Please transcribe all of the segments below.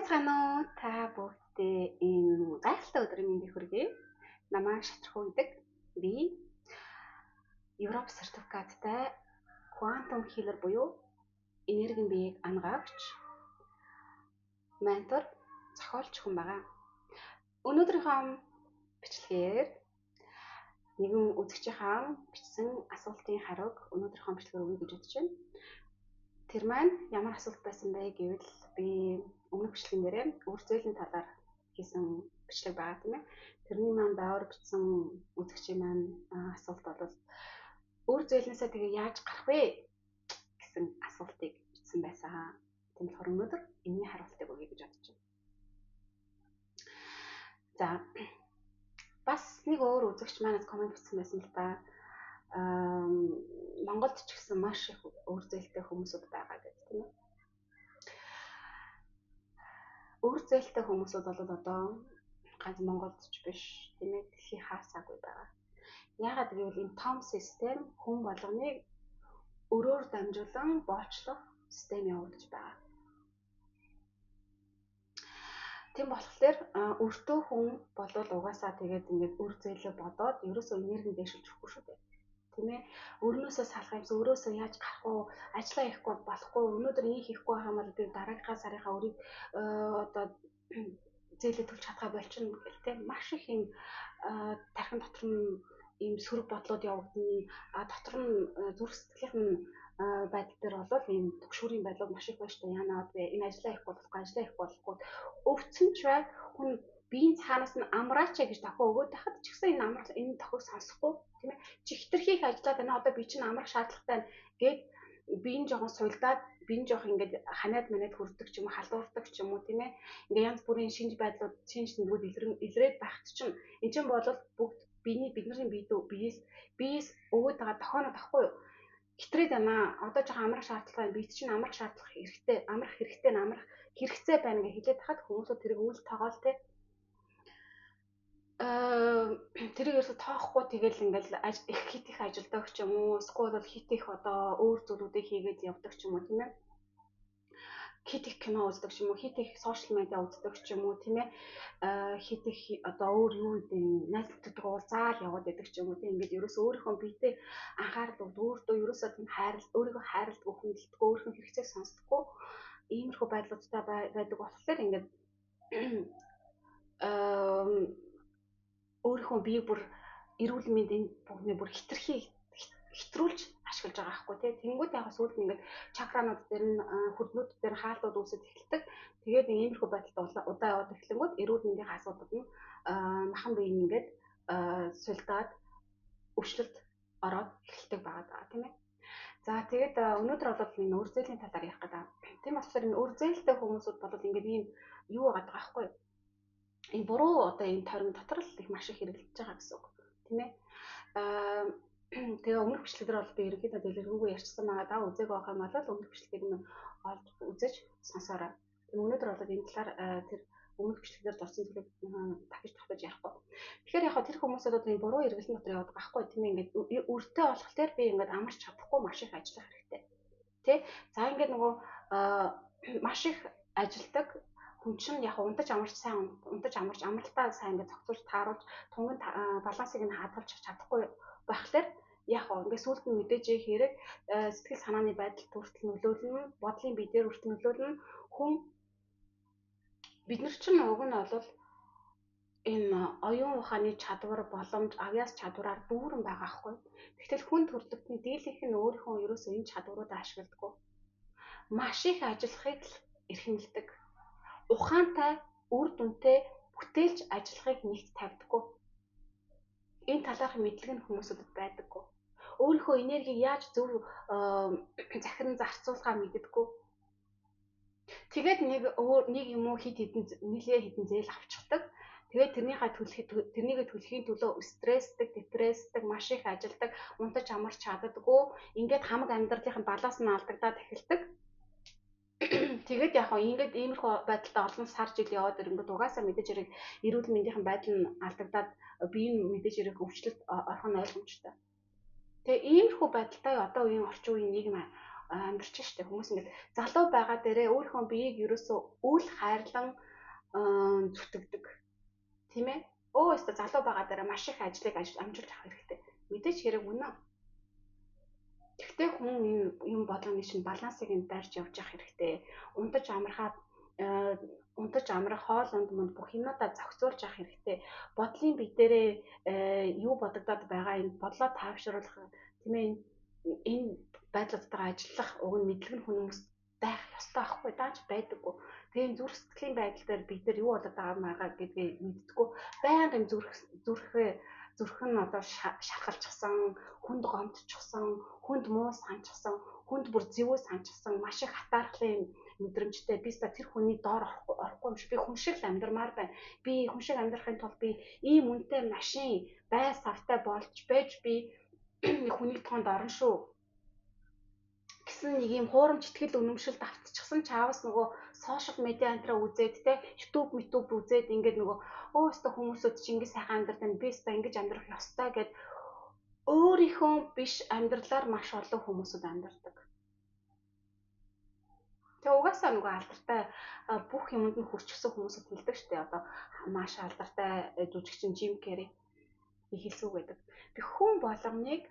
Байцгаана уу? Та бүгдээ энэ гайхалтай өдрийн мэндийг хүргэе. Намайг Шатрах гэдэг. Би Европ сертификаттай квантум хилер буюу энергийн биеийг ангаагч, ментор, зохиолч хүн байгаа. Өнөөдрийнхөө бичлэгээр нэгэн үзэгчийнхаа бичсэн асуултын хариуг өнөөдрийнхөө бичлэгээр өгье гэж бодож байна. Тэр маань ямар асуулт байсан бэ гэвэл би өмнөх бичлэгэн дээрээ үр зээлийн талаар хийсэн бичлэг байгаа тийм ээ. Тэрний маань даавар бичсэн үзэгчийн маань асуулт бол үр зээлнээсээ тэгээ яаж гарах вэ гэсэн асуултыг бичсэн байсан. Тийм болохоор өнөөдөр энэний хариултыг өгье гэж бодож байна. За бас нэг өөр үзэгч манайд комент бичсэн байсан л да. Монголд ч гэсэн маш их үр зээлтэй хүмүүсүүд байгаа гэдэг тийм ээ. Үр зээлтэй хүмүүсүүд бол одоо ганц Монголд ч биш тийм ээ, дэлхийн хаасаагүй байгаа. Яагаад гэвэл энэ том систем хүн болгоныг өрөөр дамжуулан боолчлох систем явагдаж байгаа. Тийм болохоор өртөө хүн болвол угаасаа тэгээд ингээд үр зээлээ бодоод ерөөсөө энерги дэвшилж өгөхгүй шүү дээ. Тийм ээ. Өрнөөсөө салах юмсан өрөөсөө яаж гарах вэ? Ажлаа хийхгүй болохгүй. Өнөөдөр ийм хийхгүй байгаа юм бол би дараагийнхаа сарынхаа өрийг одоо зээлээ төлж чадгаа болчихно гэх тийм маш их юм тархин дотор нь ийм сөрөг бодлоод явагдана. Дотор нь зүрх сэтгэлийн байдал дээр бол ийм төгшүүрийн байдлууд маш их байна шүү дээ. Яанаад вэ? Энэ ажлаа хийхгүй болохгүй. Өвцөн ч бай хүн биеийн цаанаас нь амраач гэж тохио өгөөд тахад ч гэсэн энэ тохиог сонсохгүй тийм ээ. Чи хитрхи их ажиллаад байна. Одоо би чинь амрах шаардлагатай гэд биеийн жоохон суйлдаад биеийн жоох ингээд ханаад манад хүрдэг ч юм уу, халуурдаг ч юм уу тийм ээ. Ингээ янз бүрийн шинж байдлууд, шинж тэмдгүүд илрээд байхт чинь энэ чинь бол бүгд бидний биеэс өгөөд байгаа тохионод ахгүй юу? Хитрээд байна. Одоо жоохон амрах шаардлагатай. Биед чинь амрах шаардлага хэрэгтэй. Амрах хэрэгцээ байна гэж хэлээд тахад хүмүүсүүд тэрийг үл тоогоол те. Тэрийг ерөөсө тоохгүй тэгэл ингээл хит их ажилдаг ч юм уу, эсвэл хит их одоо өөр зүйлүүдийг хийгээд явдаг ч юм уу тийм ээ. Хит их кино үздэг ч юм уу, хит их сошиал медиа үздэг ч юм уу тийм ээ. Хит их одоо өөр юу гэдэг найзлуудтай уулзаал яваад байдаг ч юм уу тийм. Ингээд ерөөсө өөрийнхөө биетэй анхаарал өөртөө ерөөсө тийм өөрийгөө хайрладаг, хүндэлдэг, өөрийнхөө хэрэгцээг сонсдоггүй иймэрхүү байдлуудтай байдаг болохоор ингээд өөрийнхөө биеийг бүр эрүүл мэндийн бүгдний бүр хитрүүлж ашиглаж байгаа байхгүй тий. Тэнгүүд яг сүүлд ингээд чакранууд дээр нь хөрднүүд дээр хаалтууд үүсэж эхэлдэг. Тэгээд иймэрхүү байдалд удаа яваад эхлэнгүүд эрүүл мэндийн асуудлууд нь махан биеийн ингээд сулдаад өвчлөлт ороод эхэлдэг байгаа тийм ээ. За тэгээд өнөөдөр бол энэ үр зээлийн талаар ярих гэдэг. Тийм болохоор энэ үр зээлтэй хүмүүсүүд бол ингээд ийм юу байгаа байхгүй юу? Энэ буруу одоо энэ тойрон дотор л их маш их хэрэглэж байгаа гэсэн үг тийм ээ. Тэгээ өмнөх бичлэгээр бол би ерөнхийдөө дэлгэрэнгүй ярьсан байгаа даа. Үзег авах юм бол өмнөх бичлэгийг нь олж үзэж сонсоорой. Тэгээ өнөөдөр бол энэ талаар тэр өмнөх бичлэгээр дурсан зүйлийг дахиж давтаж ярихгүй. Тэгэхээр яг тэр хүмүүсүүд одоо энэ буруу эргэлтэн дотор яваад байгаа байхгүй тийм ээ. Ингээд өртөө болохоор би ингээд амарч чадахгүй маш их ажиллах хэрэгтэй. Тэ? За ингээд нөгөө маш их ажилдаг хүн чинь яг унтаж амарч амралтаа сайн ингээд зохицуулж тааруулж тунгын балансыг нь хадгалж чадахгүй байхлаар яг ингээд сүулт нь мэдээж хэрэг сэтгэл санааны байдалд хүртэл нөлөөлнө, бодлын бие дээр хүртэл нөлөөлнө. Хүн бид нар чинь уг нь бол энэ оюун ухааны чадвар, боломж, авьяас чадвараар дүүрэн байгаа хгүй. Тэгтэл хүн төрөлхтний дийлэнх нь өөрийнхөө ерөөсөө энэ чадваруудаа ашигладаг. Маш их ажиллахыг л эрхэмлдэг. Ухаантай, үр дүнтэй бүтээлч ажиллахыг нэгт тавьдаггүй. Энэ талаарх мэдлэг нь хүмүүсүүдэд байдаггүй. Өөрийнхөө энергийг яаж зөв захиран зарцуулахаа мэддэггүй. Тэгээд нэг юм уу нэлээ хідэн зээл авчихдаг. Тэгээд тэрнийг төлөхийн төлөө стрессдэг, депрессдэг, маш их ажилдаг, унтаж амарч чаддаггүй. Ингээд хамаг амьдралын баланс нь алдагдаад эхэлдэг. Тэгээд яг ингээд иймэрхүү байдалтай олон сар жил яваад ирэнгүүт угаасаа мэдээж хэрэг эрүүл мэндийн байдал нь алдагдаад бие нь мэдээж хэрэг өвчлөлт орох нь ойлгомжтой. Тэгээ иймэрхүү байдалтай одоо үеийн орчин үеийн нийгэм амьдарч штэ хүмүүс ингээд залуу байгаа дээрээ өөрийнхөө биеийг ерөөсөө үл хайрлан зүтгэдэг тийм ээ. Өстө залуу байгаа дээрээ маш их ажлыг амжуулж авах хэрэгтэй. Мэдээж хэрэг үнэн. Тэгтээ хүн энэ юм болгоны чинь балансыг нь дайрч явж явах хэрэгтэй. Унтаж амрах хоол унд бүх юмудаа зохицуулж авах хэрэгтэй. Бодлын бие дээрээ юу бодогдоод байгаа энэ бодлоо тайвшруулах тийм ээ энэ байдлуудтайгаа ажиллах уг нь мэдлэг нь хүмүүс байх ёстой байхгүй дааж байдаггүй. Тэгээ энэ зүрх сэтгэлийн байдал дээр бид нар юу болоод байгаа гэдгийг мэддэггүй. Байнга юм зүрх нь одоо шархалчихсан, хүнд гомдчихсан, хүнд муу санчихсан, хүнд бүр зэвүү санчихсан, маш их хатаархлын мэдрэмжтэй би тэр хүний доор орохгүй юм шиг би хүн шиг амьдрмаар байна. Би хүн шиг амьдрахын тулд би ийм үнэтэй машин, бай савтай болж байж би хүний тоонд орно шүү гэсэн нэг юм хуурамч итгэл үнэмшилд автчихсан чаавас нөгөө сошиал медиа антраа үзээд те YouTube үзээд ингээд нөгөө өөстө хүмүүсүүд чи ингэ сайхан амьдрал би өстө ингэж амьдрах ёстой гэд өөрийнхөө биш амьдралаар маш олон хүмүүсүүд амьдардаг. Тэгээ угаасаа нөгөө алдартай бүх юмд нь хүрчихсэн хүмүүсд хэлдэг штэ одоо маш алдартай жүжигчин Jim Carrey хэлсэн үг байдаг. Тэг хүн болгоныг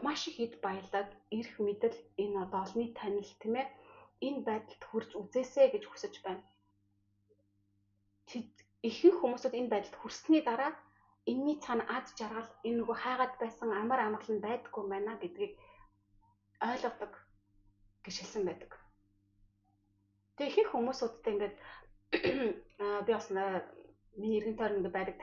маш их эд баялаг, эрх мэдэл, энэ одоо олонний танил тийм ээ энэ байдалд хүрч үзээсэй гэж хүсэж байна. Ихэнх хүмүүсүүд энэ байдалд хүрсний дараа энэний цаана ад жаргал энэ нөгөө хайгаад байсан амар амгалан байдаггүй юм байна гэдгийг ойлгодог гэж хэлсэн байдаг. Тэгээ ихэнх хүмүүсүүдтэй ингээд би бас миний эргэн тойрон ингээд байдаг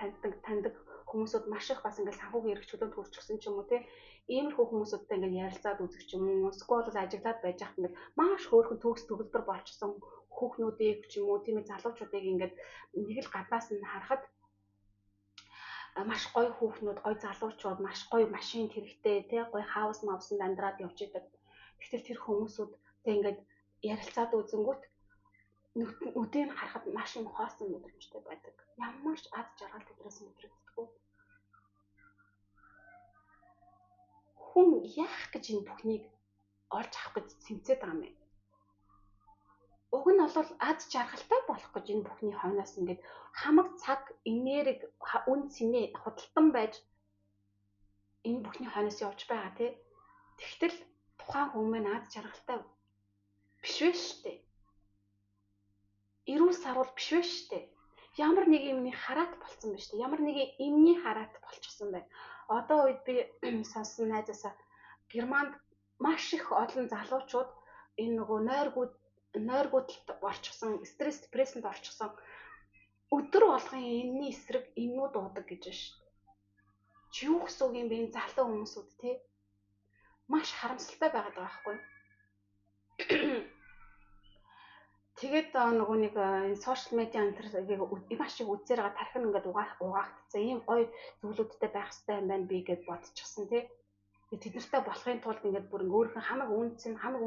таньдаг хүмүүсүүд маш их бас ингээд санхүүгийн эрх чөлөөнд хүрчихсэн ч юм уу те иймэрхүү хүмүүсүүдтэй ингээд ярилцаад үзэх ч юм уу эсвэл ажиглаад байж хат ингээд маш хөөрхөн төгс төгөлдөр болчихсон хүүхнүүдийг ч юм уу тийм ээ залуучуудыг ингээд нэг л гаднаас нь харахад маш гоё хүүхнүүд, гоё залуучууд, маш гоё машин хэрэгтэй, тий гоё хаус мавсанд амьдраад явж идэг. Тэгэхээр тэр хүмүүсүүдтэй ингээд ярилцаад үзэнгүүт нүдийг харахад маш юм хоосон мэдрэмжтэй байдаг. Ямар ч ад жаргал тэдрээс мэдрэгддэггүй. Хүн яах гэж энэ бүхнийг олж авах гэж цэмцээд байгаа юм бэ? Уг нь бол ад жаргалтай болох гэж энэ бүхний хойноос ингээд хамаг цаг, энерги, үн цэнэ худалдан байж энэ бүхний хойноос явж байгаа тий. Тэгтэл тухайн хүмүүс ад жаргалтай биш вэ штэ. Эрүүл сарвал биш вэ штэ. Ямар нэг юмны хараат болцсон байна штэ. Ямар нэг эмний хараат болчихсон байна. Одоо үед би сонсон найзаасаа Германд маш их олон залуучууд энэ нөгөө нойргуудалд орчихсон, стресс, депрессэнд орчихсон. Өдөр болгон энэний эсрэг эмнүүд уудаг гэж байна шүү. Чи юу гэсэн үг юм бэ энэ залуу хүмүүсүүд те? Маш харамсалтай байгаад байгаа байхгүй юу? Тэгээд нөгөө нэг сошиал медиа интернетийг маш их үзээр байгаа тархин ингээд угаагдсан. Ийм гоё зүйлүүдтэй байх хэрэгтэй юм байна би гэж бодчихсон тий. Тэд нартай болохын тулд ингээд бүр өөрийнхөө хамаг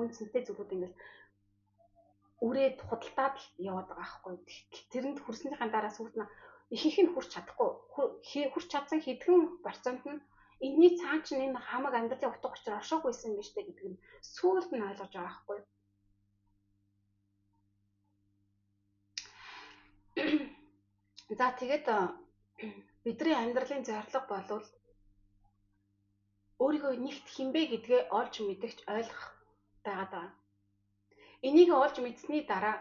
үнцэнтэй зүйлүүд ингээд үрээд худалдаад яваад байгаа байхгүй. Тэрэнд хүрснийхэн дараа сүүлд нь ихэнх нь хүрч чадахгүй. Хүрч чадсан хэдхэн процент нь энэний цаан чинь энэ хамаг амьдралын утга учир оршоогүйсэн юм биш үү гэдэг нь сүүлд нь ойлгож байгаа байхгүй. За тэгээд бидний амьдралын зорилго болвол өөрийгөө нэгт хинбэ гэдгээ олж мэдэгч ойлгох байгаад байгаа. Энийг олж мэдсэний дараа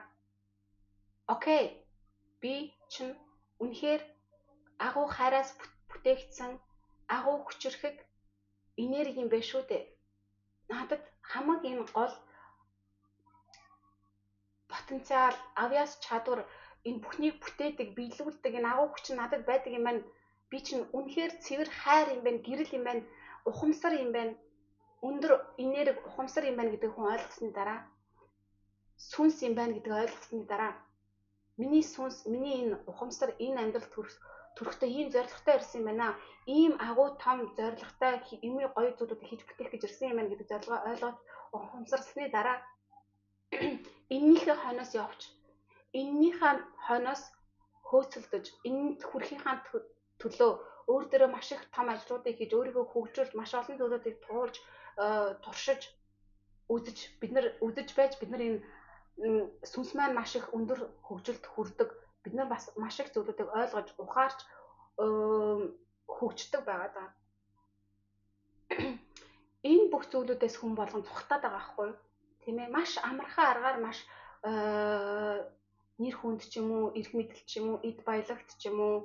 окей би чинь үнэхээр агуу хайраас бүтээгдсэн агуу хүчрхэг энерги юм байна шүү дээ. Надад хамаг энэ гол потенциал, авьяас чадвар энэ бүхнийг бүтээдэг, биелүүлдэг энэ агуу хүч надад байдаг юм байна. Би чинь үнэхээр цэвэр хайр юм байна, гэрэл юм байна, ухамсар юм байна. Өндөр энерги ухамсар юм байна гэдэг хүн ойлгосны дараа сүнс юм байна гэдгийг ойлгосны дараа миний сүнс, миний энэ ухамсар, энэ амьдрал төрөхтэй ийм зорилготой ирсэн юм байна. Ийм агуу том зорилготой эмээ гоё зүйлүүдийг хийж бүтээх гэж ирсэн юм байна гэдэг зорилгоо ойлгоод ухамсарласны дараа эннийхээ хойноос явж эннийхээ хойноос хөөцөлдөж энэнд хүрэхийнхаа төлөө өөр дээрээ маш их том ажлуудыг хийж өөрийгөө хөгжүүлж маш олон зүйлүүдийг туулж туршиж бид нар үзэж байж бид нар энэ сүнс маань маш их өндөр хөгжилд хүрдэг. Бид нар бас маш их зүйлүүдийг ойлгож ухаарч хөгждөг байгаа даа. Энэ бүх зүйлүүдээс хүн болгон цухтаад байгаа байхгүй юу? Тийм ээ, маш амархан аргаар маш нэр хүнд ч юм уу, эрх мэдэл ч юм уу, эд баялагт ч юм уу,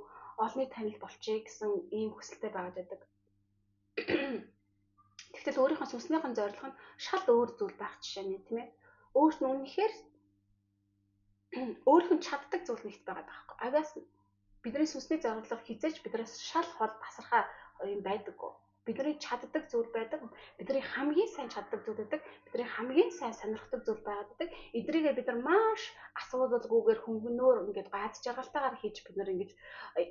олны танил болчихъя гэсэн ийм хүсэлтэй байгаад байдаг. Тэгтэл өөрийнхөө сүнснийхэн зорилго нь шал өөр зүйл байх жишээ нь тийм ээ. Өөрт нь үнэхээр өөрийнх нь чаддаг зүйл нэгт байгаад байгаа байхгүй. Агаас бидний сүнсний зорилго хизээч биднээс шал хол тасархай юм байдаггүй. Бидний чаддаг зүйл байдаг. Бидний хамгийн сайн чаддаг зүйл байдаг. Бидний хамгийн сайн сонирхдаг зүйл байдаг. Эдрийгээ бид нар маш асуудалгүйгээр хөнгөнөөр ингээд гайдж байгальтайгаар хийж бид нар ингэж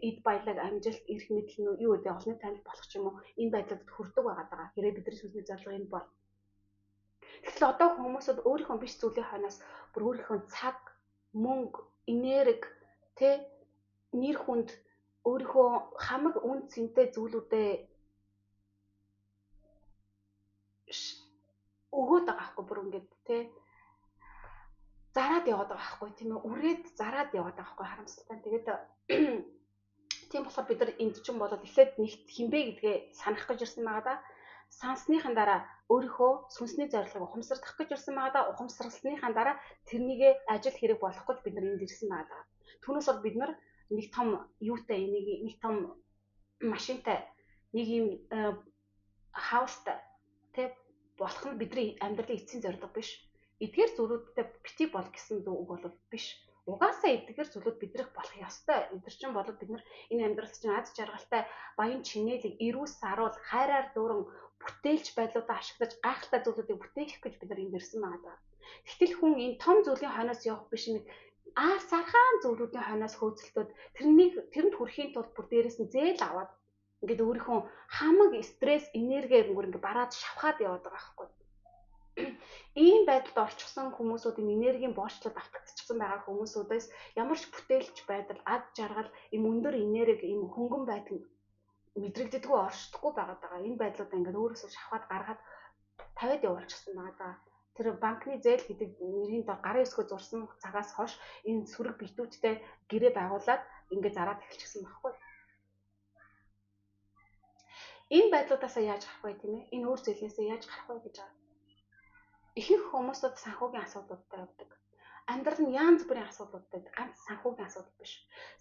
эд баялаг амжилт эрх мэдэл нь юу гэдэг олонний танил болох ч юм уу энэ байдлаар хүрдэг байгаад байгаа. Хэрэг бидний сүнсний зорилго энэ бол. Тэгэхээр одоо хүмүүсд өөрийнхөө биш зүйлийн хойноос бүр өөрийнхөө цаг, мөнгө, энерги, нэр хүнд өөрийнхөө хамаг үн цэнтэй зүйлүүдээ өгөөд байгаа байхгүй бүр ингээд зараад яваад байгаа байхгүй тийм ээ, үрээд зараад яваад байгаа байхгүй харамсалтай. Тэгээд тийм болохоор бид нар энд чинь болоод эхлээд нэгт хинбэ гэдгээ санах гэж ирсэн байгаа да. Сансныхан дараа өөрийнхөө сүнсний зорилгыг ухамсарлах гэж ирсэн байгаа да. Ухамсарласныхан дараа тэрнийгээ ажил хэрэг болох гэж бид нар энд ирсэн байгаа да. Түүнээс бол бид нар нэг том юутай нэг том машинтай нэг юм хаустай болох нь бидний амьдралын эцсийн зорилго биш. Эдгээр зүйлүүдтэй бити бол гэсэн үг бол биш. Угаасаа эдгээр зүйлүүд бидрэх болох ёстой. Эдгээр чинь бол бид нар энэ амьдралд чинь аз жаргалтай баян чинээлэг, эрүүл саруул, хайраар дүүрэн бүтээлч байдлуудаа ашиглаж гайхалтай зүйлүүдийг бүтээх гэж бид нар энд ирсэн байгаа даа. Гэтэл хүн энэ том зүйлийн хойноос явах биш нэг сархан зүйлүүдийн хойноос хөөцөлтөд тэрэнд хүрэхийн тулд бүр дээрээс нь зээл аваад ингээд өөрийнхөө хамаг стресс, энерги ингээд бараад шавхаад яваад байгаа байхгүй. Ийм байдалд орчихсон хүмүүсүүд энергийн боочлоод автагдчихсан байгаа хүмүүсүүдээс ямар ч бүтээлч байдал, ад жаргал, им өндөр энерги, им хөнгөн байдал мэдрэгддэггүй оршдоггүй байгаад байгаа. Энэ байдлуудаа ингээд өөрөөсөө шавхаад гаргаад тавиад явуулчихсан байгаа даа. Тэр банкны зээл гэдэг нэрийн дор гарын өсгөө зурсан цагаас хойш энэ сүрэг битүүдтэй гэрээ байгуулад ингээд зараад эхэлчихсэн байхгүй. Энэ байдлуудаасаа яаж гарах вэ тийм ээ? Энэ үр зээлнээсээ яаж гарах вэ гэж байгаа. Ихэнх хүмүүсд санхүүгийн асуудалтай байдаг. Амьдрал нь янз бүрийн асуудалтай байдаг. Ганц санхүүгийн асуудал биш.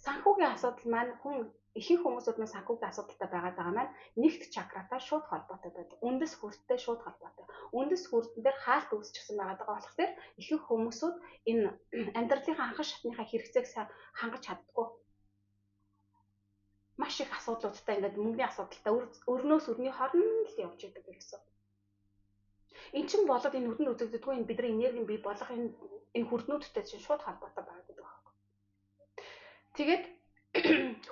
Санхүүгийн асуудал маань ихэнх хүмүүсд маань санхүүгийн асуудалтай байгаа маань нэгт чакратай шууд холбоотой байдаг. Үндэс хүрттэй шууд холбоотой. Үндэс хүртэн дээр хаалт үүсчихсэн байгаа болохоор ихэнх хүмүүсүүд энэ амьдралын анхан шатныхаа хэрэгцээг хангаж чаддаггүй. Маш их асуудлуудтай ингээд мөнгөний асуудалтай өрнөөс өрний хооронд л явж идэг гэсэн. Эн чинь болоод энэ нүдэнд үзэгддэггүй энэ бидний энергийн бий болох энэ хүрднүүдтэй чинь шууд холбоотой байгаа гэдэг байна. Тэгээд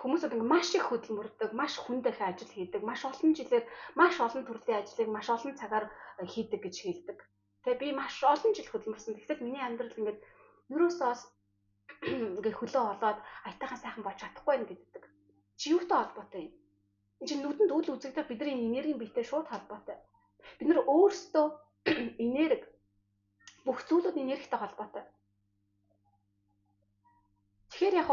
хүмүүсүүд ингээд маш их хөдөлмөрдөг, маш хүн дахин ажил хийдэг, маш олон жилээр маш олон төрлийн ажлыг маш олон цагаар хийдэг гэж хэлдэг. Тэгээ би маш олон жил хөдөлмөрсөн. Тэгтэл миний амьдрал ингээд ерөөсөө ингээд хөлөө олоод аятайхан сайхан болж чадахгүй юм гэдэг. Чи юутай холбоотой юм? Энд чинь нүдэнд үл үзэгдэх бидний энергийн биетэй шууд холбоотой. Бид нар өөрсдөө энерги бүх зүйлүүд энергитэй холбоотой. Тэгэхээр яг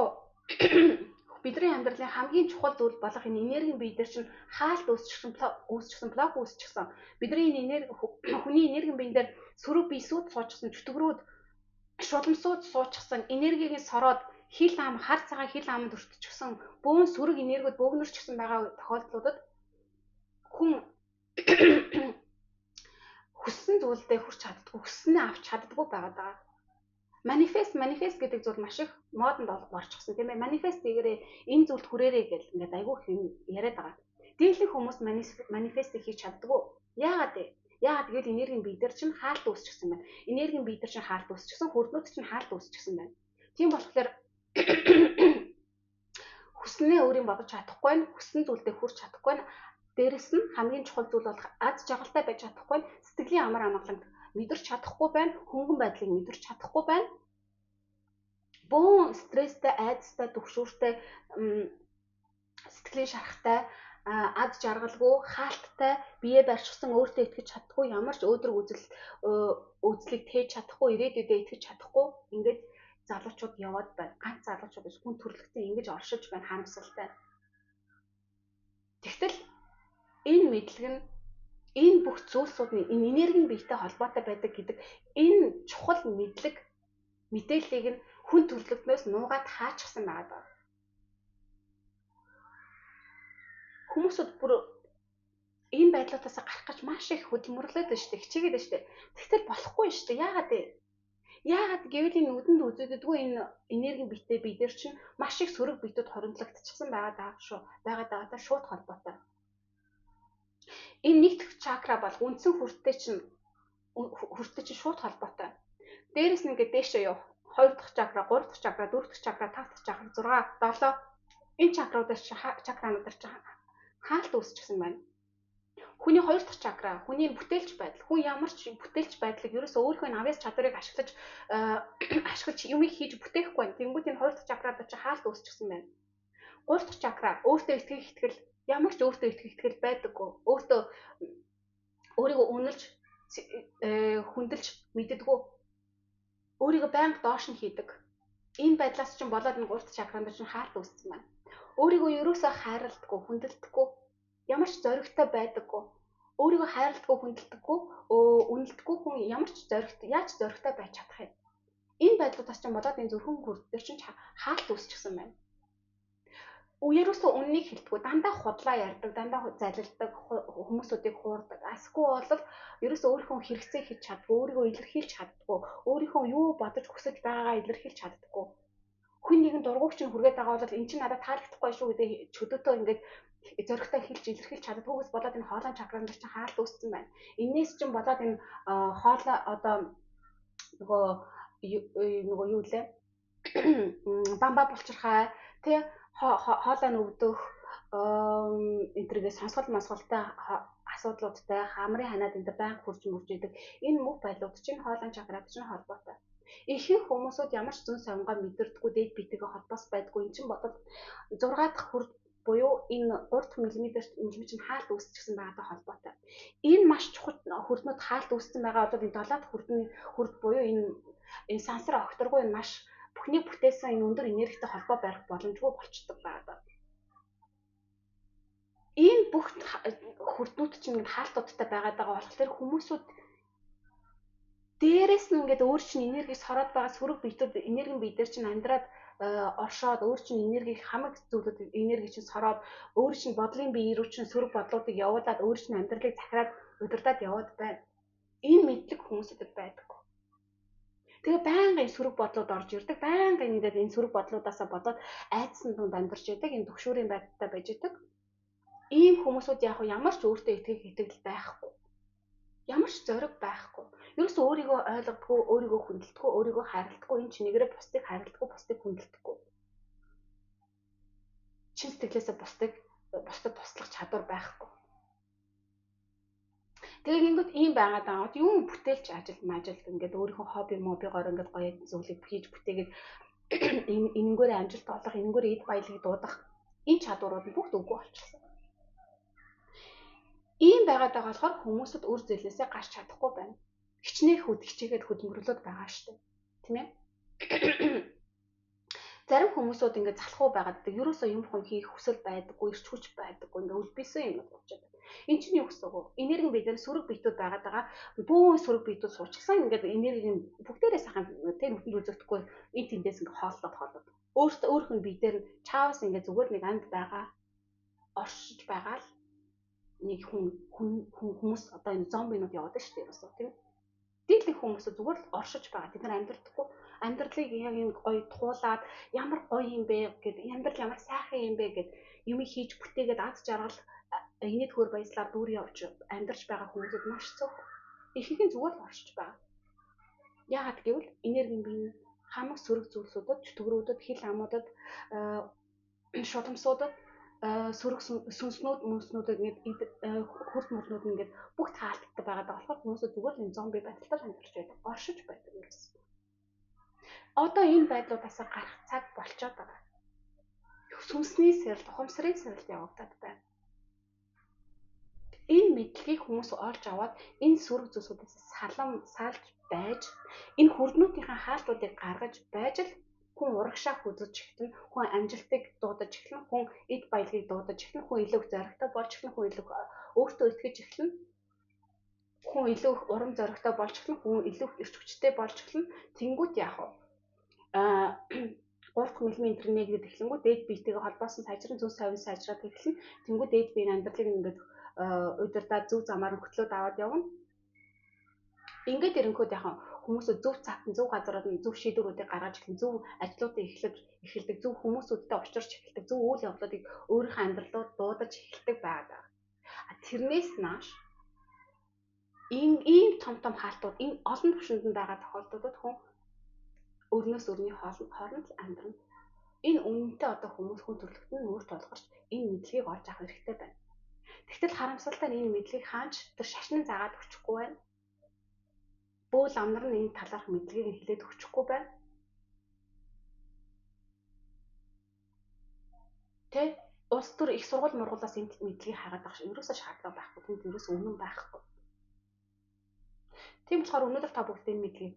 бидний амьдралын хамгийн чухал зүйл болох энэ энергийн бие дээр чинь хаалт үүсчихсэн, блок үүсчихсэн. Бидний энэ энерги хүний энергийн биен дээр сөрөг бисүүд суучихсан, чөтгөрүүд, шуламсууд суучихсан, энергийг сороод хил ам хар цагаан хил амд өртчихсэн бөөн сөрөг энергиуд бөөгнөрчихсэн байгаа тохиолдлуудад хүн хүссэн зүйлдээ хүрч чаддаггүй, хүссэнээ авч чаддаггүй байгаад байгаа. Манифест гэдэг зүйл маш их модонд орчихсон тийм ээ. Манифест хийгээрээ энэ зүйлд хүрээрээ гэж ингээд айгүй их яриад байгаа. Дийлэнх хүмүүс манифест хийж чаддаггүй. Яагаад вэ? Яагаад гэвэл энергийн бие дээр чинь хаалт үүсчихсэн байна. Энергийн бие дээр чинь хаалт үүсчихсэн, хөрднүүд чинь хаалт үүсчихсэн байна. Тийм болохоор хүснээ өөрийн бодож чадахгүй нь, хүссэн зүйлдээ хүрч чадахгүй нь, дээрэс нь хамгийн чухал зүйл бол аз жаргалтай байж чадахгүй нь, сэтгэлийн амар амгаланг мэдэрч чадахгүй байна, хөнгөн байдлыг мэдэрч чадахгүй байна. Бөөн стресстэй, айдастай, түгшүүртэй, сэтгэлийн шарахтай, ад жаргалгүй, хаалттай, бие барьчихсан өөртөө итгэж чадахгүй, ямар ч өөдрөг үзлийг тээж чадахгүй, ирээдүйдээ итгэж чадахгүй ингээд залуучууд яваад байна. Ганц залуучууд биш, хүн төрөлхтөн ингэж оршиж байна, харамсалтай. Тэгтэл энэ мэдлэг нь энэ бүх зүйлсүүд энэ энергийн биетэй холбоотой байдаг гэдэг энэ чухал мэдээллийг нь хүн төрөлхтнөөс нуугаад хаачихсан байгаа. Хүмүүсүүд бүр энэ байдлуудаас гарах гэж маш их хөдөлмөрлөд байна шүү дээ. Хичээгээд байна шүү дээ. Тэгтэл болохгүй шүү дээ. Яагаад гэвэл энэ нүдэнд үзэгддэггүй энэ энергийн биетэй бид нар чинь маш их сөрөг биетүүд хоригдлогдчихсан байгаа даа шууд холбоотой. Энэ нэг дэх чакра бол үндсэн хүрттэй чинь шууд холбоотой. Дээрээс нь ингээд дээшээ яв. 2 дахь чакра, 3 дахь чакра, 4 дахь чакра, 5 дахь чакра, 6, 7 энэ чакрануудаар чинь хаалт үүсчихсэн байна. Хүний 2 дахь чакра, хүний бүтээлч байдал, хүн ямар ч бүтээлч байдлыг ерөөсөө өөрийнхөө навяас чадварыг ашиглаж юмыг хийж бүтээхгүй байна. Тэнгүүд энэ 2 дахь чакрад чинь хаалт үүсчихсэн байна. 3 дахь чакра өөртөө итгэх ямар ч өөртөө итгэх байдаггүй. Өөрийгөө үнэлж хүндэлж мэддэггүй. Өөрийгөө байнга доош нь хийдэг. Энэ байдлаас чинь болоод энэ 3 дахь чакранд чинь хаалт үүссэн байна. Өөрийгөө ерөөсөө хайрладаггүй, хүндэлдэггүй. Ямар ч зоригтой байдаггүй. Өөрийгөө хайрладаггүй, хүндэлдэггүй, үнэлдэггүй хүн ямар ч яаж зоригтой байж чадах юм. Энэ байдлуудаас чинь болоод энэ зүрхэн хүрдээр чинь хаалт үүсчихсэн байна. Ерөөсөө үннийг хэлдэггүй, дандаа худлаа ярьдаг, дандаа залилдаг, хүмүүсүүдийг хуурдаг. Асгүй бол ерөөсөө өөрийнхөө хэрэгцээ хийж чаддаггүй, өөрийгөө илэрхийлж чаддаггүй, өөрийнхөө юу бодож хүсэж байгаагаа илэрхийлж чаддаггүй. Хүн нэгэн дургуйч нь хүргээд байгаа бол эн чинь надад таалагдахгүй шүү гэдэг чөдөтөө ингээд зоригтой илэрхийлж чаддаггүйгээс болоод энэ хоолой чакранд чинь хаалт үүссэн байна. Энээс чинь болоод энэ хоолой одоо нөгөө юу лээ? Бамба булчирхай тий хоолой нүгдөх энтригээс сонсголтой асуудлуудтай хамрын ханаад энэ байнга хурж мөрж идэг энэ мөх байлууд чинь хоолой чакрад чинь холбоотой. Ихэнх хүмүүсүүд ямар ч зүн сонгоо мэдэрдэггүй дээд биетэйгээ холбоос байдгүй. Энд чинь бодол 6 дахь хүрд буюу энэ 3 мм чинь хаалт үүсчихсэн байгаатай холбоотой. Энэ маш чухал хүрднүүд хаалт үүссэн байгаа бол энэ 7 дахь хүрд буюу энэ сансар огторгүй энэ маш бүхний бүтээсэн энэ өндөр энергитэй холбоо барих боломжгүй болчихдог байгаа. Энэ бүх хүрднүүд чинь хаалтуудтай байгаад байгаа болохоор хүмүүсүүд дээрээс нь ингээд өөр чинь энерги сороод байгаа сөрөг биетүүд энергийн бие дээр чинь амьдраад оршоод өөр чинь энергийг хамаг зүйлүүд энерги чинь сороод өөр чинь бодлын бие рүү чинь сөрөг бодлуудыг явуулаад өөр чинь амьдралыг захираад удирдаад яваад байна. Энэ мэдлэг хүмүүсэд байдаг. Тэгээ байнга энэ сөрөг бодлууд орж ирдэг. Байнга энэ сөрөг бодлуудаасаа болоод айдсан дунд амьдарч идэг. Энэ төгшүүрийн байдалтай байж идэг. Ийм хүмүүсүүд яг ямар ч өөртөө итгэл байхгүй. Ямар ч зориг байхгүй. Ерөөсөө өөрийгөө ойлгодгүй, өөрийгөө хүндэлдэггүй, өөрийгөө хайрладаггүй, энэ чинийгээрээ бусдыг хайрладаггүй, бусдыг хүндэлдэггүй. Чин сэтгэлээсээ бусдад туслах чадвар байхгүй. Тэгээд ингээд ийм байгаад байгаа. Юм бүтээлч ажил ингээд өөрийнхөө хоббигоор ингээд гоё зүйлийг хийж бүтээгээд энэнгээр амжилт олох, энэнгээр эд баялагийг дуудах энэ чадварууд нь бүгд үгүй болчихсон. Ийм байгаад байгаа болохоор хүмүүсд үр зэлээсээ гарч чадахгүй байна. Хичнээн хичээгээд хөдөлмөрлөд байгаа шүү дээ. Тийм ээ? Зарим хүмүүсүүд ингээд залхуу байгаад байдаг. Ерөөсөө юм хийх хүсэл байдаггүй, ирч хүч байдаггүй, ингээд үлбисэн юм болчиход байна. Энд чинь юу гэсэн үг вэ? Энергийн биедээр сөрөг биетүүд байгаад байгаа. Бөөн сөрөг биетүүд суучсан ингээд энергийн бүгдээрээ сайхан тийм нүдэнд үзэгдэхгүй энэ тэндээс ингээд хооллоод. Өөрийнх нь биедээр чаавас ингээд зүгээр нэг амьд байгаа оршиж байгаа л нэг хүмүүс одоо энэ зомбинууд яваад шүү дээ ерөөсөө тийм. Дийлэх хүмүүс зүгээр л оршиж байгаа. Тэд нар амьдрахгүй. Амьдралыг яг энэ гоё туулаад ямар гоё юм бэ гэд амьдрал ямар сайхан юм бэ гэд юм хийж бүтээгээд ад жаргал энэний төр баяслаар дүүр явж амьдарч байгаа хүмүүсд маш цөөх. Ихэнх нь зүгээр л оршиж байгаа. Яагаад гэвэл энергийн бие хамаг сөрөг зүйлсүүдэд, чөтгөрүүдэд, хил амуудад, шуламсуудад сөрөг сүнснүүд ингээд хурд мөрнүүд ингээд бүх таалттай байгаа болохоор хүмүүсд зүгээр л энэ зомби байдалтай амьдарч байдаг. Оршиж байдаг ерөөс. Одоо энэ байдлуудаас гарах цаг болчиход байгаа. Сүнсний сэрэл, ухамсарын сэрэлт явагдаад байна. Энэ мэдлэгийг хүмүүс олж аваад энэ сөрөг зүйлсүүдээс салж байж энэ хүрднүүдийнхээ хаалтуудыг гаргаж байж л хүн урагшаа хүзэж эхэлнэ, хүн амжилтыг дуудаж эхэлнэ, хүн эд баялагийг дуудаж эхэлнэ, хүн илүү зоригтой болж эхэлнэ, хүн илүү өөртөө итгэж эхэлнэ, хүн илүү их урам зоригтой болж эхэлнэ, хүн илүү их эрч хүчтэй болж эхэлнэ. Тэнгүүт яах вэ? 3 дахь мэлмийн интернет гэдэг эхлэнгүү дээд биетэйгээ холбоосон сайжран зүс совин сайжраад эхэлнэ. Тэнгүү дээд биеийн амьдралыг ингээд удирдаад зөв замаар хөтлөөд аваад явна. Ингээд ирэнгүүт яхан хүмүүсүүд зөв цагт зөв газарууд нь зөв шийдвэрүүдийг гаргаж эхлэн зөв ажлуудыг эхэлдэг, зөв хүмүүсүүдтэй учирч эхэлдэг, зөв үйл явдлуудыг өөрийнхөө амьдралд дуудаж эхэлдэг байдаг. Тэрнээс нааш ийм том хаалтууд энэ олон түвшинд байгаа тохиолдлуудад хүн өрнөөс өрний хооронд амьдрна. Энэ үнэнтэй одоо хүмүүс хүн төрөлхтөн нүүр тулгарч энэ мэдлэгийг олж авах хэрэгтэй байна. Тэгтэл харамсалтай нь энэ мэдлэгийг хаач тэр шашнын заагаад өчөхгүй байна. Бөөл амнар нь энэ талаарх мэдлэгийг хэлээд өчөхгүй байна. Тэ улс төр их сургууль мургуулаас энэ мэдлэгийг хагаад авах ерөөсөө шаардлага байхгүй. Тэнд ерөөсөө үнэн байхгүй. Тийм болохоор өнөөдөр та бүгд энэ мэдлэгийг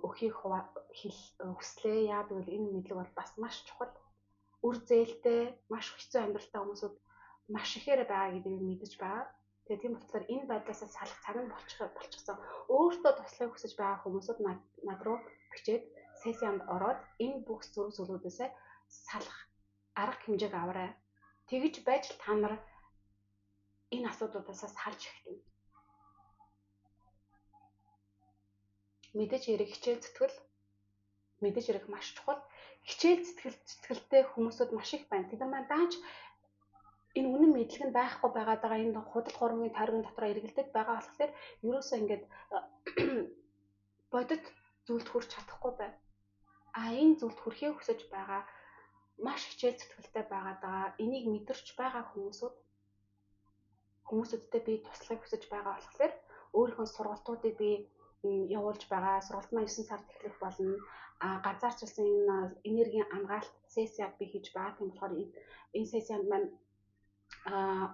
өхийг хүслээ. Яа гэвэл энэ мэдлэг бол бас маш чухал. Үр зээлтэй, маш хэцүү амьдралтай хүмүүсүүд маш ихээр байгаа гэдгийг мэдэж байгаа. Тэгээ тийм болохоор энэ байдлаас салах цаг нь болчихсон. Өөртөө туслахыг хүсэж байгаа хүмүүсүүд над руу бичээд сессионд ороод энэ бүх зүрх зүйлүүдээс салах арга хэмжээг аваарай. Тэгж байж та нар энэ асуудлуудаас салж эхэлнэ. Мэдээж хэрэг хичээл зүтгэл мэдээж хэрэг маш чухал. Хичээл зүтгэлтэй хүмүүсүүд маш их байна. Тэд нар дааж энэ үнэн мэдлэг нь байхгүй байгаад байгаа энэ худал хуурмын тойргийн дотор эргэлдэж байгаа болохоор ерөөсөө ингээд бодит зүйлд хүрч чадахгүй байна. Энэ зүйлд хүрэхээ хүсэж байгаа маш хичээл зүтгэлтэй байгаа. Энийг мэдэрч байгаа хүмүүсүүдтэй би туслахыг хүсэж байгаа болохоор өөрийнхөө сургалтуудыг би явуулж байгаа. Сургалт маань 9 сард эхлэх болно. Ганцаарчилсан энэ энергийн амгаалт сессиаг би хийж байгаа. Тийм болохоор энэ сессионд маань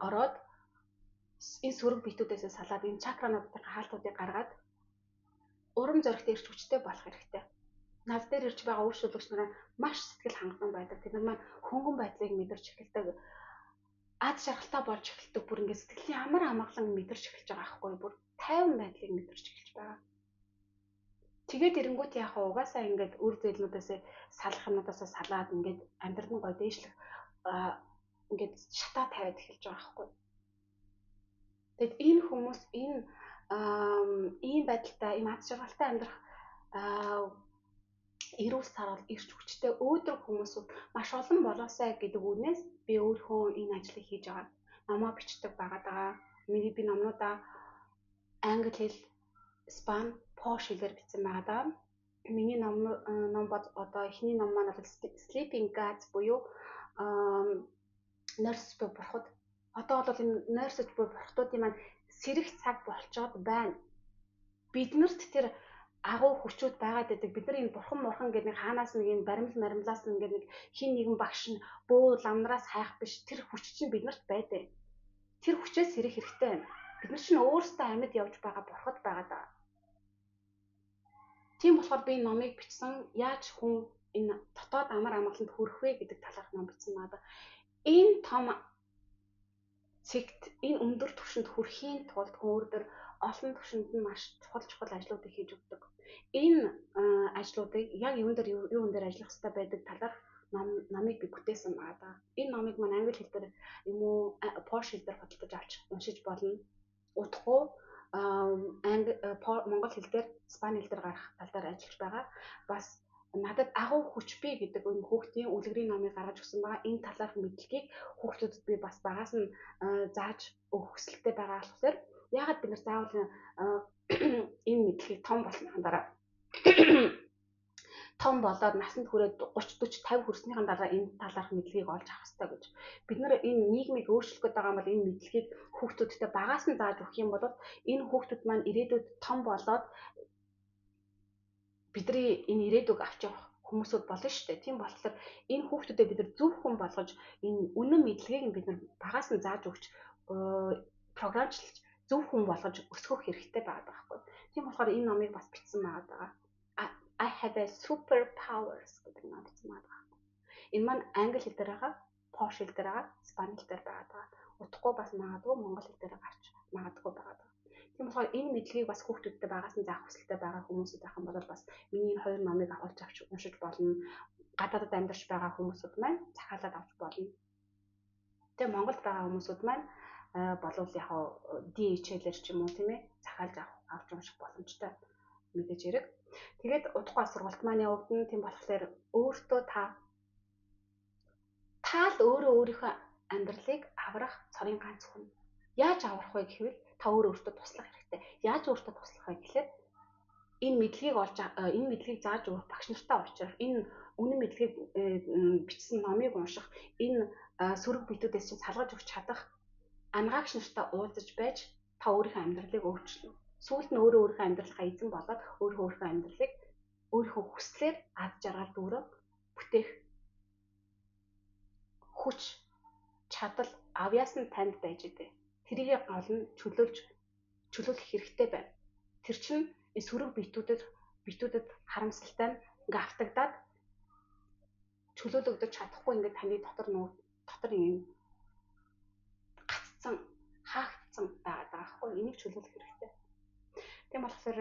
ороод энэ сөрөг битүүдээс салаад энэ чакрануудын хаалтуудыг гаргаад урам зоригтой ирч хүчтэй болох хэрэгтэй. Над дээр ирж байгаа өөрчлөлтч нараа маш сэтгэл хангадан байдаг. Тэд нар маань хөнгөн байдлыг мэдэрч эхэлдэг. Ад шаргалтай болж эхэлдэг. Бүр ингээд сэтгэлийн амар амгалан мэдэрч эхэлж байгаа аахгүй бүр тайван байдлыг мэдэрч эхэлж байгаа. Тэгээд эрэнгүүт яах вэ? Угаасаа ингээд үр зээлнүүдээс салах юмудаас салаад ингээд амьдрал нь гой дээшлэх ингээд шатаа тавиад эхэлж байгаа аахгүй. Тэгэд энэ хүмүүс ийм байдалтай, ийм ад шаргалтай амьдрах эрүүл сарвал ирч хүчтэй өөдрөг хүмүүсүүд маш олон болоосай гэдэг үгнээс би өөрөө энэ ажлыг хийж байгаа. Номоо бичдэг байгаа. Би номнуудаа англи хэл, испани, пош хэлээр бичсэн байгаа. Миний ном бод одоо эхний ном маань бол Sleeping Gods буюу нойрсож буй бурхад. Одоо бол энэ нойрсож буй бурхадуудын маань сэрэх цаг болцоод байна. Биднэрт тэр агуу хүчүүд байгаад байдаг. Бид нар энэ бурхан гэдэг нэг хаанаас нэг юм баримлаас ингээд нэг хин нэгэн багш нь бөө ламнараас хайх биш. Тэр хүч чинь биднэрт байдаг. Тэр хүчээс сэрэх хэрэгтэй байна. Бид нар чинь өөрсдөө амьд явж байгаа бурхад байгаад байгаа. Тийм болохоор би номыг бичсэн. Яаж хүн энэ дотоод амар амгаланд хүрэх вэ гэдэг талаарх ном бичсэн надад. Энэ том цэгт энэ өндөр түвшинд хүрэхийн тулд хүн өөрөөр олон түвшинд нь маш чухал ажлуудыг хийж өгдөг. Энэ ажлуудыг яг юун дээр ажиллах хэрэгтэй байдаг талаарх номыг би бүтээсэн байгаа. Энэ номыг маань англи хэл дээр юм уу пош хэл дээр худалдаж авч уншиж болно. Утгагүй монгол хэл дээр, испани хэл дээр гарах тал дээр ажиллаж байгаа. Бас надад агуу хүч бий гэдэг энэ хүүхдийн үлгэрийн номыг гаргаж өгсөн байгаа. Энэ талаарх мэдлэгийг хүүхдүүдэд би бас багаас нь зааж өгөх хүсэлтэй байгаа болохоор яагаад бид нар заавал энэ мэдлэгийг том болсныхан дараа том болоод насанд хүрээд 30 40 50 хүрснийхэн дараа энэ талаарх мэдлэгийг олж авах хэрэгтэй гэж. Бид нар энэ нийгмийг өөрчлөх гэдэг байгаа бол энэ мэдлэгийг хүүхдүүдтэй багаас нь зааж өгөх юм бол энэ хүүхдүүд маань ирээдүйд том болоод бидний энэ ирээдүг авч явах хүмүүсүүд болно шүү дээ. Тийм болохоор энэ хүүхдүүдэд бид нар зөв хүн болгож энэ үнэн мэдлэгийг бид нар багаас нь зааж өгч програмчлж зөв хүн болгож өсгөх хэрэгтэй байгаа байхгүй. Тийм болохоор энэ номыг бас бичсэн байгаа. I have a super powers гэдэг ном бичсэн байгаа. Энэ маань англи хэл дээр байгаа, пош хэл дээр байгаа, испани хэл дээр байгаа. Утгагүй бас магадгүй монгол хэл дээр гарч магадгүй байгаа. Тийм болохоор энэ мэдлэгийг бас хүүхдүүдтэй байгаас нь заах хүсэлтэй байгаа хүмүүсүүд байх юм бол бас миний энэ хоёр номыг авч уншиж болно. Гадаадд амьдарч байгаа хүмүүсүүд маань захиалаад авч болно. Тэгээ Монголд байгаа хүмүүсүүд маань болвол яг DHL-ээр ч юм уу тийм ээ захиалж авч унших боломжтой мэдээж хэрэг. Тэгээд удахгүй сургалт маань явагдана. Тийм болохоор өөртөө та л өөрийнхөө амьдралыг аврах цорын ганц хүн. Яаж аврах вэ гэвэл та өөртөө туслах хэрэгтэй. Яаж өөртөө туслах вэ гэхээр энэ мэдлэгийг зааж өгөх багш нартай уулзах, энэ үнэн мэдлэгийг бичсэн номыг унших, энэ сөрөг биетүүдээс чинь салгаж өгч чадах анаагч нартай уулзаж байж та өөрийнхөө амьдралыг өөрчилнө. Сүүлд нь өөрийнхөө амьдралаа эзэн болоод өөрийнхөө амьдралыг өөрийнхөө хүслээр ад жаргал дүүрэн бүтээх хүч чадал авьяас нь танд байж идэг. Тэрийг гол нь чөлөөлөх хэрэгтэй байна. Тэр чинь сөрөг биетүүдэд харамсалтай нь ингээ автагдаад чөлөөлөгдөж чадахгүй ингээ таны дотор юм гаццсан хаагдсан байгаа байхгүй. Энийг чөлөөлөх хэрэгтэй. Тийм болохоор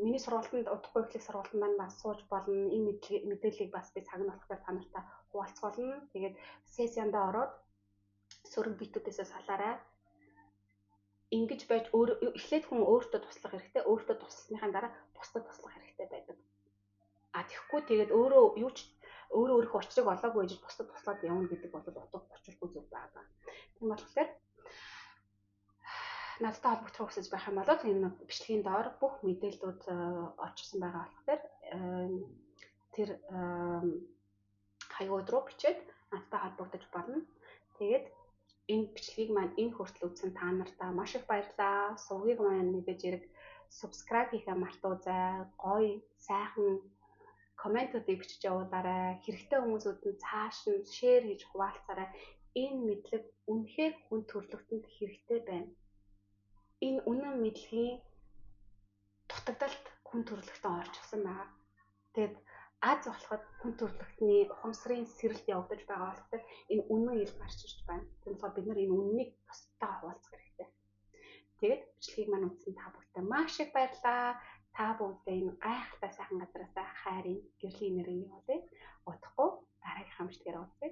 миний сургалтанд удахгүй ихлэх сургалт маань бас сууж болно. Энэ мэдээллийг бас би цаг нь болохоор та нартай хуваалцуулна. Тэгээд сессиондоо ороод сөрөг биетүүдээс салаарай. Ингэж байж эхлээд хүн өөртөө туслах хэрэгтэй. Өөртөө тусласныхаа дараа бусдад туслах хэрэгтэй байдаг. Тэгэхгүй тэгээд өөрийнхөө учрыг олоогүй гэж бусдад туслаад явна гэдэг бол утга учиргүй зүйл байгаа. Тийм болохоор надтай холбогдох хүсэж байх юм бол энэ бичлэгийн доор бүх мэдээллүүд орчсон байгаа болохоор тэр хаяг руу бичээд надтай холбогдож болно. Тэгээд энэ бичлэгийг маань энэ хүртэл үзсэн та нартай маш их баярлалаа. Сувгийг маань мэдээж хэрэг subscribe хийхээ мартаоцай. Гоё, сайхан комментуудыг бичиж явуулаарай. Хэрэгтэй хүмүүсүүд нь цааш нь шеэр хийж хуваалцаарай. Энэ мэдлэг үнэхээр хүн төрөлхтөнд хэрэгтэй байна. Энэ үнэн мэдлэгийн дутагдалт хүн төрөлхтөн орчихсон байна. Тэгэд аз болоход хүн төрөлхтний ухамсарын сэрэлт явагдаж байгаа болохоор энэ үнэн ил гарч ирж байна. Тэгэхээр бид нар энэ үннийг бусдад хуваалцах хэрэгтэй. Тэгээд бичлэгийг маань үзсэн та бүхэнд маш их баярлалаа. Та бүгдээ энэ гайхалтай сайхан газараас хайрын гэрлийн нэрийг явуулъя. Удахгүй дараагийн хамтдаа уулзъя.